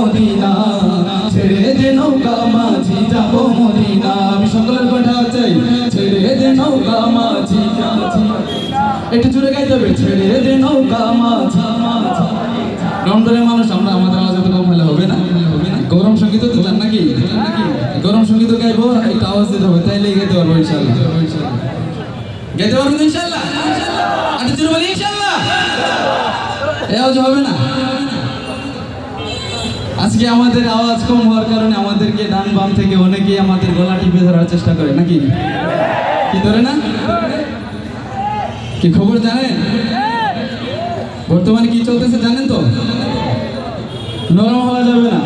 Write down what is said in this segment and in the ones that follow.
Medina, ছেড়ে দে নৌকা মাঝি যাব মদিনা। আমি সকলের কথা চাই, ছেড়ে দে নৌকা মাঝি। একটু জোরে গাইতে হবে, ছেড়ে দে নৌকা মাঝি। রমজানের মানুষ আমরা, আমাদের আওয়াজ এত কম হলে হবে না। গরম সঙ্গীত তো জান নাকি? গরম সঙ্গীত গাইবো, একটু আওয়াজ দিতে হবে, তাইলে গাইতে পারবো ইনশাল্লাহ। গাইতে পারবো ইনশাল্লাহ? একটু জোরে বলি ইনশাল্লাহ। এই আওয়াজ হবে না। আজকে আমাদের আওয়াজ কম হওয়ার কারণে আমাদেরকে ডান বাম থেকে অনেকেই আমাদের গলা টিপে ধরার চেষ্টা করে নাকি? কি ধরে না? কি খবর জানেন? বর্তমানে কি চলতেছে জানেন তো? নরম হওয়া যাবে না।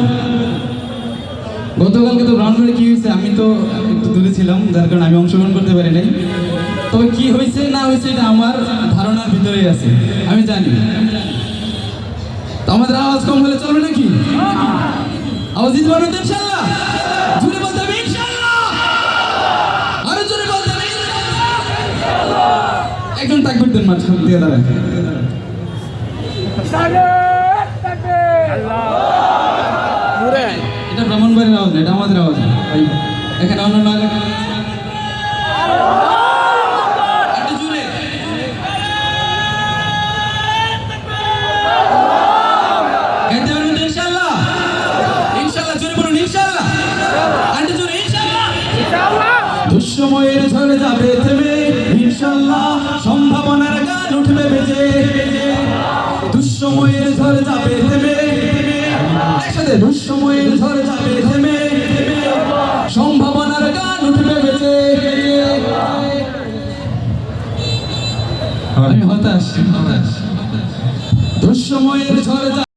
গতকালকে তো ব্রাহ্মণে কি হয়েছে, আমি তো একটু দূরে ছিলাম, যার কারণে আমি অংশগ্রহণ করতে পারি নাই। তবে কি হয়েছে না হয়েছে এটা আমার ধারণার ভিতরেই আছে, আমি জানি। আমাদের আওয়াজ কম হলে চলবে নাকি? আওয়াজ দিতে পারবেন ইনশাআল্লাহ? জোরে বলতে হবে ইনশাআল্লাহ। আরো জোরে বলতে হবে ইনশাআল্লাহ। একজন তাকবীর দেন, মাঝখান দিয়ে দাঁড়ায়। এটা ব্রাহ্মণবাড়ির আওয়াজ, এটা আমাদের আওয়াজ। এখানে অন্য না দুঃসময়ের ঝরে যাবে থেমে, ইনশাআল্লাহ সম্ভাবনার গান উঠবে বেজে। দুঃসময়ের ঝরে যাবে থেমে, একসাথে দুঃসময়ের ঝরে যাবে থেমে, সম্ভাবনার গান উঠবে বেজে। আমি হতাশ, দুঃসময়ের ঝরে